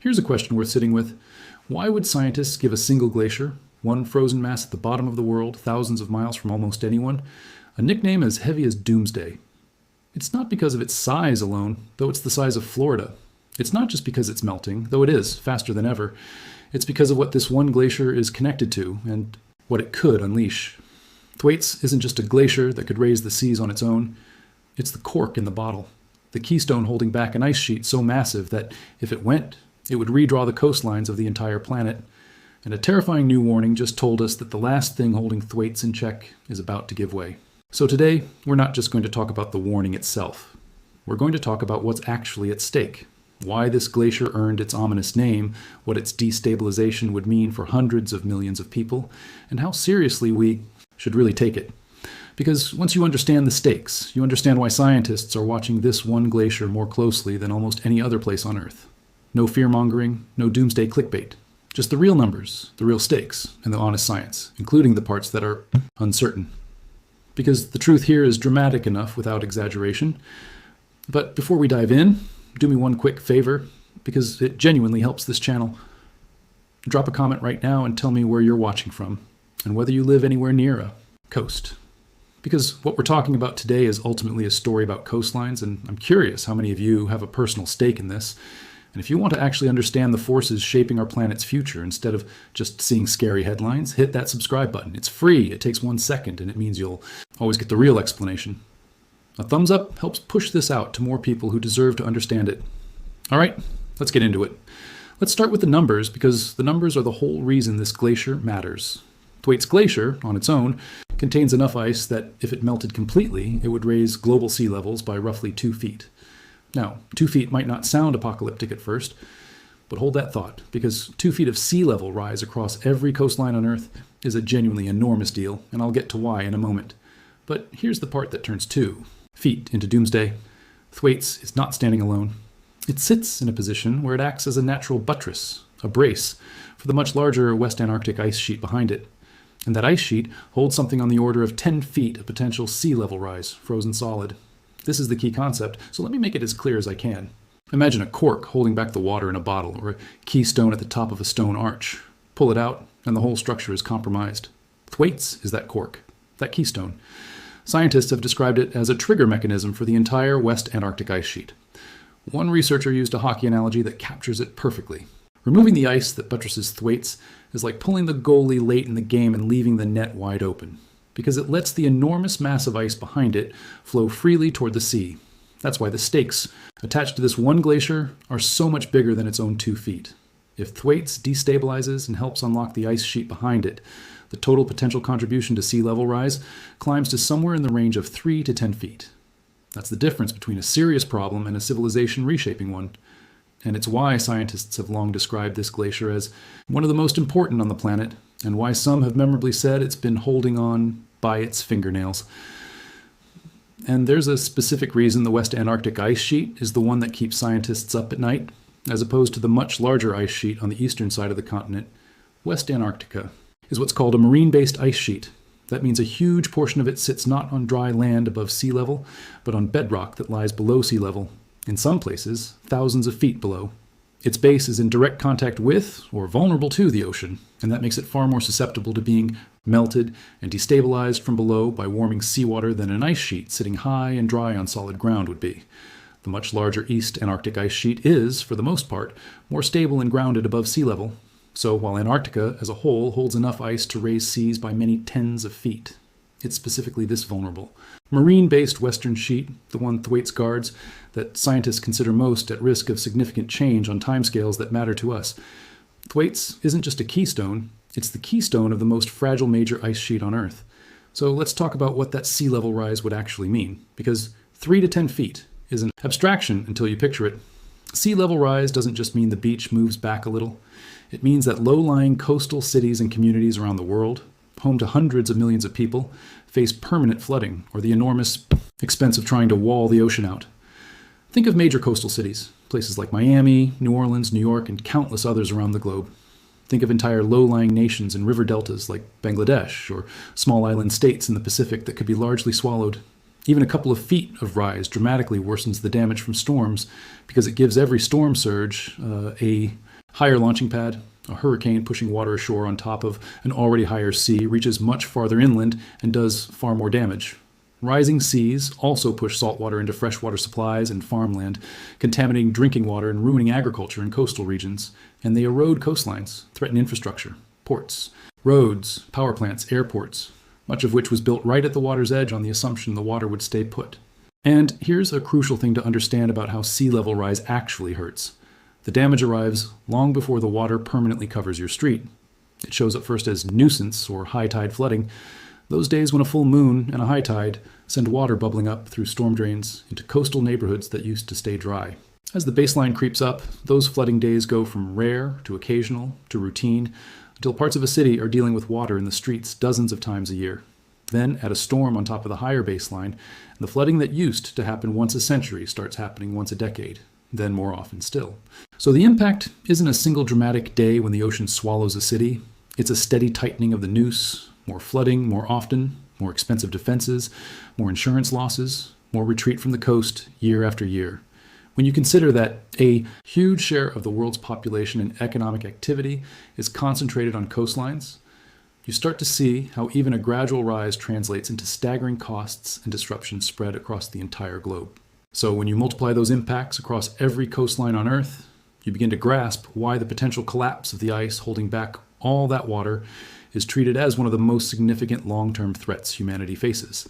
Here's a question worth sitting with. Why would scientists give a single glacier, one frozen mass at the bottom of the world, thousands of miles from almost anyone, a nickname as heavy as Doomsday? It's not because of its size alone, though it's the size of Florida. It's not just because it's melting, though it is, faster than ever. It's because of what this one glacier is connected to and what it could unleash. Thwaites isn't just a glacier that could raise the seas on its own. It's the cork in the bottle, the keystone holding back an ice sheet so massive that if it went, it would redraw the coastlines of the entire planet. And a terrifying new warning just told us that the last thing holding Thwaites in check is about to give way. So today, we're not just going to talk about the warning itself. We're going to talk about what's actually at stake, why this glacier earned its ominous name, what its destabilization would mean for hundreds of millions of people, and how seriously we should really take it. Because once you understand the stakes, you understand why scientists are watching this one glacier more closely than almost any other place on Earth. No fear-mongering, no doomsday clickbait. Just the real numbers, the real stakes, and the honest science, including the parts that are uncertain. Because the truth here is dramatic enough without exaggeration. But before we dive in, do me one quick favor, because it genuinely helps this channel. Drop a comment right now and tell me where you're watching from, and whether you live anywhere near a coast. Because what we're talking about today is ultimately a story about coastlines, and I'm curious how many of you have a personal stake in this. And if you want to actually understand the forces shaping our planet's future instead of just seeing scary headlines, hit that subscribe button. It's free, it takes 1 second, and it means you'll always get the real explanation. A thumbs up helps push this out to more people who deserve to understand it. All right, let's get into it. Let's start with the numbers, because the numbers are the whole reason this glacier matters. Thwaites Glacier, on its own, contains enough ice that if it melted completely, it would raise global sea levels by roughly 2 feet. Now, 2 feet might not sound apocalyptic at first, but hold that thought, because 2 feet of sea level rise across every coastline on Earth is a genuinely enormous deal, and I'll get to why in a moment. But here's the part that turns 2 feet into doomsday. Thwaites is not standing alone. It sits in a position where it acts as a natural buttress, a brace, for the much larger West Antarctic ice sheet behind it. And that ice sheet holds something on the order of 10 feet of potential sea level rise, frozen solid. This is the key concept, so let me make it as clear as I can. Imagine a cork holding back the water in a bottle, or a keystone at the top of a stone arch. Pull it out, and the whole structure is compromised. Thwaites is that cork, that keystone. Scientists have described it as a trigger mechanism for the entire West Antarctic ice sheet. One researcher used a hockey analogy that captures it perfectly. Removing the ice that buttresses Thwaites is like pulling the goalie late in the game and leaving the net wide open, because it lets the enormous mass of ice behind it flow freely toward the sea. That's why the stakes attached to this one glacier are so much bigger than its own 2 feet. If Thwaites destabilizes and helps unlock the ice sheet behind it, the total potential contribution to sea level rise climbs to somewhere in the range of 3 to 10 feet. That's the difference between a serious problem and a civilization reshaping one. And it's why scientists have long described this glacier as one of the most important on the planet, and why some have memorably said it's been holding on by its fingernails. And there's a specific reason the West Antarctic ice sheet is the one that keeps scientists up at night, as opposed to the much larger ice sheet on the eastern side of the continent. West Antarctica is what's called a marine-based ice sheet. That means a huge portion of it sits not on dry land above sea level, but on bedrock that lies below sea level, in some places thousands of feet below. Its base is in direct contact with, or vulnerable to, the ocean, and that makes it far more susceptible to being melted and destabilized from below by warming seawater than an ice sheet sitting high and dry on solid ground would be. The much larger East Antarctic ice sheet is, for the most part, more stable and grounded above sea level. So while Antarctica as a whole holds enough ice to raise seas by many tens of feet, it's specifically this vulnerable. Marine-based western sheet, the one Thwaites guards, that scientists consider most at risk of significant change on timescales that matter to us. Thwaites isn't just a keystone, it's the keystone of the most fragile major ice sheet on Earth. So let's talk about what that sea level rise would actually mean, because 3 to 10 feet is an abstraction until you picture it. Sea level rise doesn't just mean the beach moves back a little. It means that low-lying coastal cities and communities around the world, home to hundreds of millions of people, face permanent flooding or the enormous expense of trying to wall the ocean out. Think of major coastal cities, places like Miami, New Orleans, New York, and countless others around the globe. Think of entire low-lying nations and river deltas like Bangladesh, or small island states in the Pacific that could be largely swallowed. Even a couple of feet of rise dramatically worsens the damage from storms because it gives every storm surge a higher launching pad. A hurricane pushing water ashore on top of an already higher sea reaches much farther inland and does far more damage. Rising seas also push saltwater into freshwater supplies and farmland, contaminating drinking water and ruining agriculture in coastal regions. And they erode coastlines, threaten infrastructure, ports, roads, power plants, airports, much of which was built right at the water's edge on the assumption the water would stay put. And here's a crucial thing to understand about how sea level rise actually hurts. The damage arrives long before the water permanently covers your street. It shows up first as nuisance or high tide flooding, those days when a full moon and a high tide send water bubbling up through storm drains into coastal neighborhoods that used to stay dry. As the baseline creeps up, those flooding days go from rare to occasional to routine until parts of a city are dealing with water in the streets dozens of times a year. Then add a storm on top of the higher baseline, and the flooding that used to happen once a century starts happening once a decade, then more often still. So the impact isn't a single dramatic day when the ocean swallows a city. It's a steady tightening of the noose, more flooding more often, more expensive defenses, more insurance losses, more retreat from the coast year after year. When you consider that a huge share of the world's population and economic activity is concentrated on coastlines, you start to see how even a gradual rise translates into staggering costs and disruption spread across the entire globe. So when you multiply those impacts across every coastline on Earth, you begin to grasp why the potential collapse of the ice holding back all that water is treated as one of the most significant long-term threats humanity faces.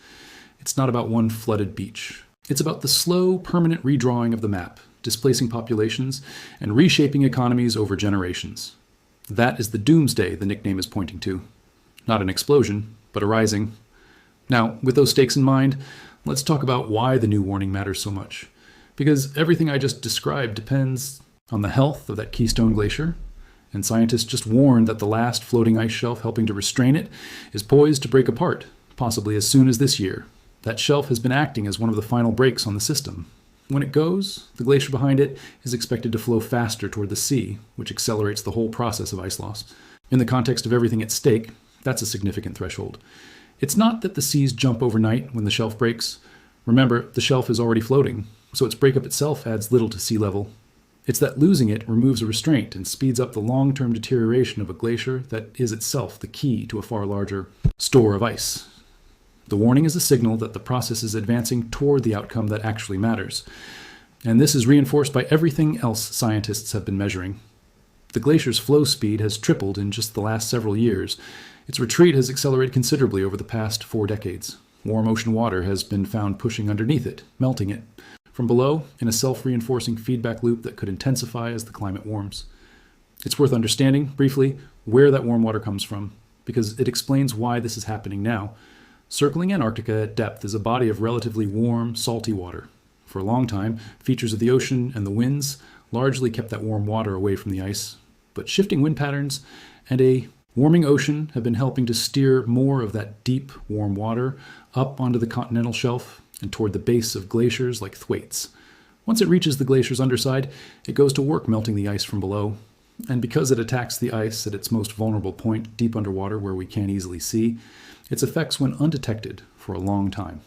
It's not about one flooded beach. It's about the slow, permanent redrawing of the map, displacing populations, and reshaping economies over generations. That is the doomsday the nickname is pointing to. Not an explosion, but a rising. Now, with those stakes in mind, let's talk about why the new warning matters so much. Because everything I just described depends on the health of that Keystone Glacier, and scientists just warned that the last floating ice shelf helping to restrain it is poised to break apart, possibly as soon as this year. That shelf has been acting as one of the final brakes on the system. When it goes, the glacier behind it is expected to flow faster toward the sea, which accelerates the whole process of ice loss. In the context of everything at stake, that's a significant threshold. It's not that the seas jump overnight when the shelf breaks. Remember, the shelf is already floating, so its breakup itself adds little to sea level. It's that losing it removes a restraint and speeds up the long-term deterioration of a glacier that is itself the key to a far larger store of ice. The warning is a signal that the process is advancing toward the outcome that actually matters. And this is reinforced by everything else scientists have been measuring. The glacier's flow speed has tripled in just the last several years. Its retreat has accelerated considerably over the past 4 decades. Warm ocean water has been found pushing underneath it, melting it from below in a self-reinforcing feedback loop that could intensify as the climate warms. It's worth understanding, briefly, where that warm water comes from, because it explains why this is happening now. Circling Antarctica at depth is a body of relatively warm, salty water. For a long time, features of the ocean and the winds largely kept that warm water away from the ice, but shifting wind patterns and a warming ocean have been helping to steer more of that deep, warm water up onto the continental shelf and toward the base of glaciers like Thwaites. Once it reaches the glacier's underside, it goes to work melting the ice from below. And because it attacks the ice at its most vulnerable point, deep underwater where we can't easily see, its effects went undetected for a long time.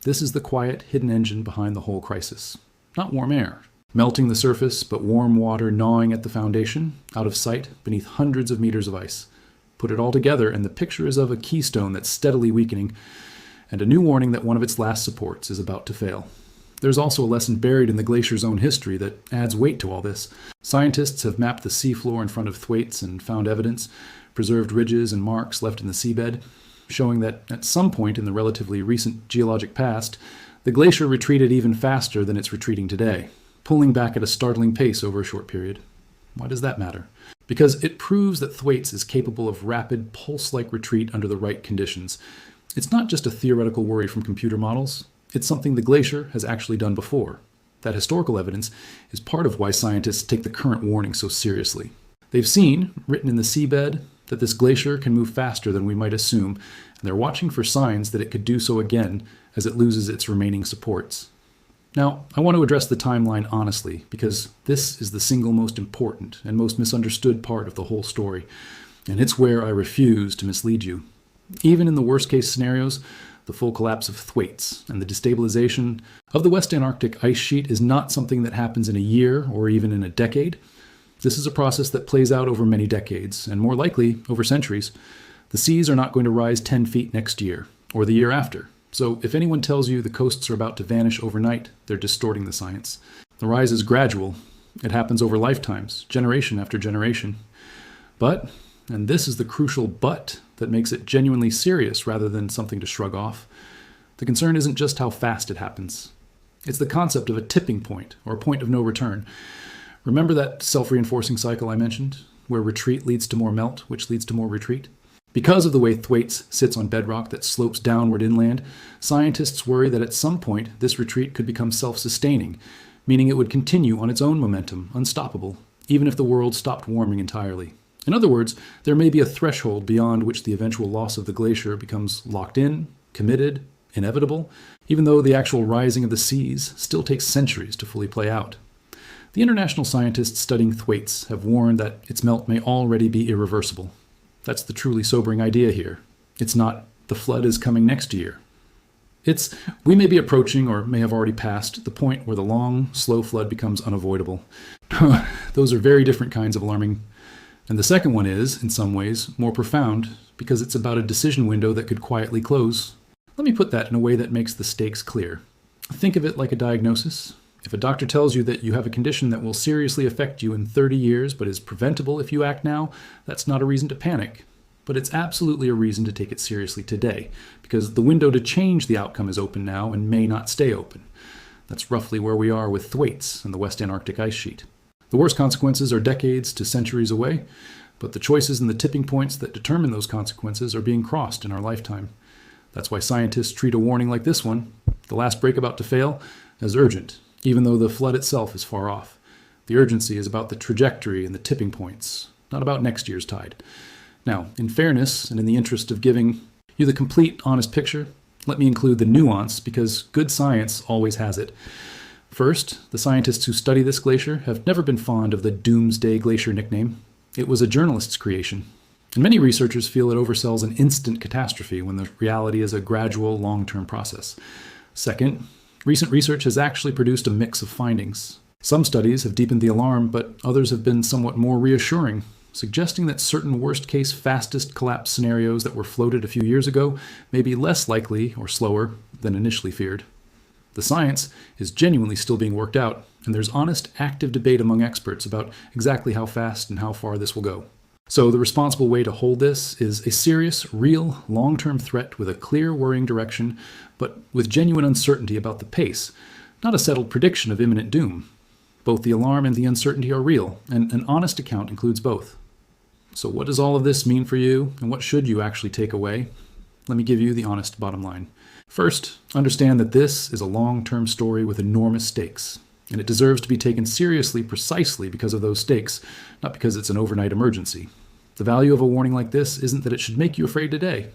This is the quiet, hidden engine behind the whole crisis. Not warm air, melting the surface, but warm water gnawing at the foundation, out of sight, beneath hundreds of meters of ice. Put it all together, and the picture is of a keystone that's steadily weakening, and a new warning that one of its last supports is about to fail. There's also a lesson buried in the glacier's own history that adds weight to all this. Scientists have mapped the seafloor in front of Thwaites and found evidence, preserved ridges and marks left in the seabed, showing that at some point in the relatively recent geologic past, the glacier retreated even faster than it's retreating today, pulling back at a startling pace over a short period. Why does that matter? Because it proves that Thwaites is capable of rapid, pulse-like retreat under the right conditions. It's not just a theoretical worry from computer models. It's something the glacier has actually done before. That historical evidence is part of why scientists take the current warning so seriously. They've seen, written in the seabed, that this glacier can move faster than we might assume, and they're watching for signs that it could do so again as it loses its remaining supports. Now, I want to address the timeline honestly, because this is the single most important and most misunderstood part of the whole story, and it's where I refuse to mislead you. Even in the worst-case scenarios, The full collapse of Thwaites and the destabilization of the West Antarctic ice sheet is not something that happens in a year or even in a decade. This is a process that plays out over many decades, and more likely, over centuries. The seas are not going to rise 10 feet next year, or the year after. So if anyone tells you the coasts are about to vanish overnight, they're distorting the science. The rise is gradual. It happens over lifetimes, generation after generation. But, and this is the crucial but that makes it genuinely serious rather than something to shrug off, the concern isn't just how fast it happens. It's the concept of a tipping point, or a point of no return. Remember that self-reinforcing cycle I mentioned, where retreat leads to more melt, which leads to more retreat? Because of the way Thwaites sits on bedrock that slopes downward inland, scientists worry that at some point this retreat could become self-sustaining, meaning it would continue on its own momentum, unstoppable, even if the world stopped warming entirely. In other words, there may be a threshold beyond which the eventual loss of the glacier becomes locked in, committed, inevitable, even though the actual rising of the seas still takes centuries to fully play out. The international scientists studying Thwaites have warned that its melt may already be irreversible. That's the truly sobering idea here. It's not the flood is coming next year. It's we may be approaching, or may have already passed, the point where the long, slow flood becomes unavoidable. Those are very different kinds of alarming. And the second one is, in some ways, more profound, because it's about a decision window that could quietly close. Let me put that in a way that makes the stakes clear. Think of it like a diagnosis. If a doctor tells you that you have a condition that will seriously affect you in 30 years but is preventable if you act now, that's not a reason to panic. But it's absolutely a reason to take it seriously today, because the window to change the outcome is open now and may not stay open. That's roughly where we are with Thwaites and the West Antarctic ice sheet. The worst consequences are decades to centuries away, but the choices and the tipping points that determine those consequences are being crossed in our lifetime. That's why scientists treat a warning like this one, the last break about to fail, as urgent, even though the flood itself is far off. The urgency is about the trajectory and the tipping points, not about next year's tide. Now, in fairness and in the interest of giving you the complete, honest picture, let me include the nuance, because good science always has it. First, the scientists who study this glacier have never been fond of the Doomsday Glacier nickname. It was a journalist's creation. And many researchers feel it oversells an instant catastrophe when the reality is a gradual, long-term process. Second, recent research has actually produced a mix of findings. Some studies have deepened the alarm, but others have been somewhat more reassuring, suggesting that certain worst-case, fastest collapse scenarios that were floated a few years ago may be less likely or slower than initially feared. The science is genuinely still being worked out, and there's honest, active debate among experts about exactly how fast and how far this will go. So the responsible way to hold this is a serious, real, long-term threat with a clear, worrying direction, but with genuine uncertainty about the pace, not a settled prediction of imminent doom. Both the alarm and the uncertainty are real, and an honest account includes both. So what does all of this mean for you, and what should you actually take away? Let me give you the honest bottom line. First, understand that this is a long-term story with enormous stakes, and it deserves to be taken seriously precisely because of those stakes, not because it's an overnight emergency. The value of a warning like this isn't that it should make you afraid today.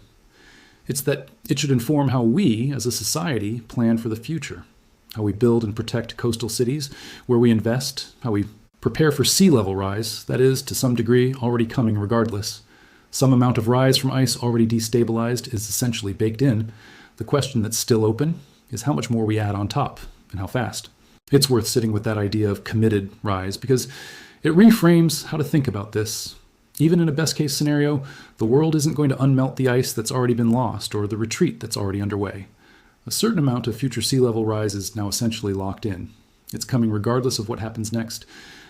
It's that it should inform how we, as a society, plan for the future, how we build and protect coastal cities, where we invest, how we prepare for sea level rise, that is, to some degree, already coming regardless. Some amount of rise from ice already destabilized is essentially baked in. The question that's still open is how much more we add on top, and how fast. It's worth sitting with that idea of committed rise, because it reframes how to think about this. Even in a best-case scenario, the world isn't going to unmelt the ice that's already been lost, or the retreat that's already underway. A certain amount of future sea level rise is now essentially locked in. It's coming regardless of what happens next,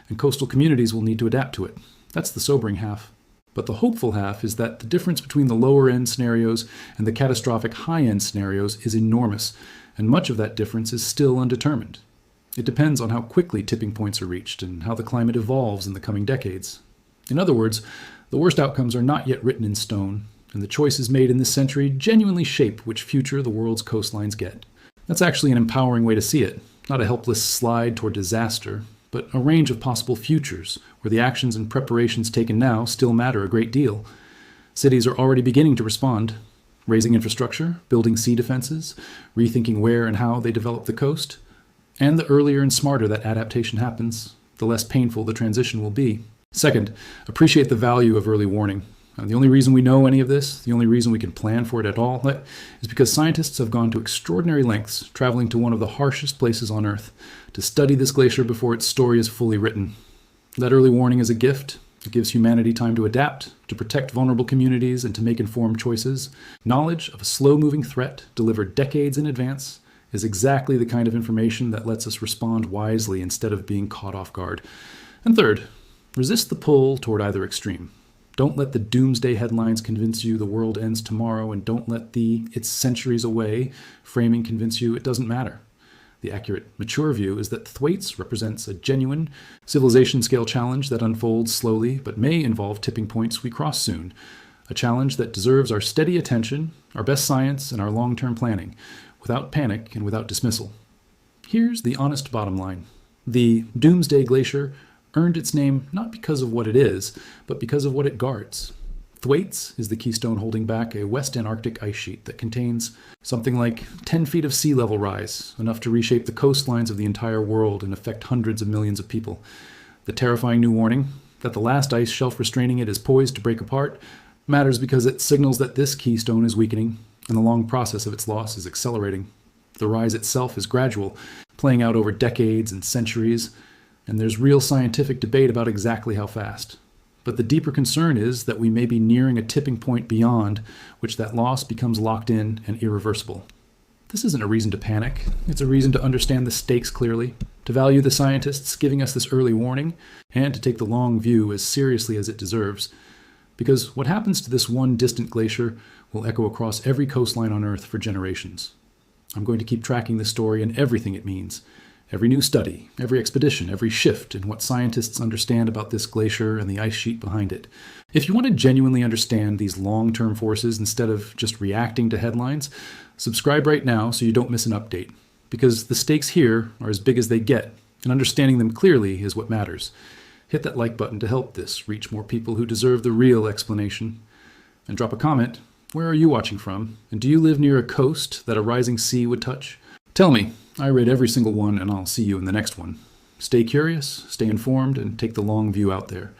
and coastal communities will need to adapt to it. That's the sobering half. But the hopeful half is that the difference between the lower-end scenarios and the catastrophic high-end scenarios is enormous, and much of that difference is still undetermined. It depends on how quickly tipping points are reached and how the climate evolves in the coming decades. In other words, the worst outcomes are not yet written in stone, and the choices made in this century genuinely shape which future the world's coastlines get. That's actually an empowering way to see it, not a helpless slide toward disaster, but a range of possible futures where the actions and preparations taken now still matter a great deal. Cities are already beginning to respond, raising infrastructure, building sea defenses, rethinking where and how they develop the coast. And the earlier and smarter that adaptation happens, the less painful the transition will be. Second, appreciate the value of early warning. The only reason we know any of this, the only reason we can plan for it at all, is because scientists have gone to extraordinary lengths, traveling to one of the harshest places on Earth, to study this glacier before its story is fully written. That early warning is a gift. It gives humanity time to adapt, to protect vulnerable communities, and to make informed choices. Knowledge of a slow-moving threat delivered decades in advance is exactly the kind of information that lets us respond wisely instead of being caught off guard. And third, resist the pull toward either extreme. Don't let the doomsday headlines convince you the world ends tomorrow, and don't let the "it's centuries away" framing convince you it doesn't matter. The accurate, mature view is that Thwaites represents a genuine, civilization-scale challenge that unfolds slowly but may involve tipping points we cross soon. A challenge that deserves our steady attention, our best science, and our long-term planning, without panic and without dismissal. Here's the honest bottom line. The Doomsday Glacier earned its name not because of what it is, but because of what it guards. Thwaites is the keystone holding back a West Antarctic ice sheet that contains something like 10 feet of sea level rise, enough to reshape the coastlines of the entire world and affect hundreds of millions of people. The terrifying new warning that the last ice shelf restraining it is poised to break apart matters because it signals that this keystone is weakening and the long process of its loss is accelerating. The rise itself is gradual, playing out over decades and centuries, and there's real scientific debate about exactly how fast. But the deeper concern is that we may be nearing a tipping point beyond which that loss becomes locked in and irreversible. This isn't a reason to panic. It's a reason to understand the stakes clearly, to value the scientists giving us this early warning, and to take the long view as seriously as it deserves. Because what happens to this one distant glacier will echo across every coastline on Earth for generations. I'm going to keep tracking this story and everything it means. Every new study, every expedition, every shift in what scientists understand about this glacier and the ice sheet behind it. If you want to genuinely understand these long-term forces instead of just reacting to headlines, subscribe right now so you don't miss an update. Because the stakes here are as big as they get, and understanding them clearly is what matters. Hit that like button to help this reach more people who deserve the real explanation. And drop a comment. Where are you watching from? And do you live near a coast that a rising sea would touch? Tell me. I read every single one, and I'll see you in the next one. Stay curious, stay informed, and take the long view out there.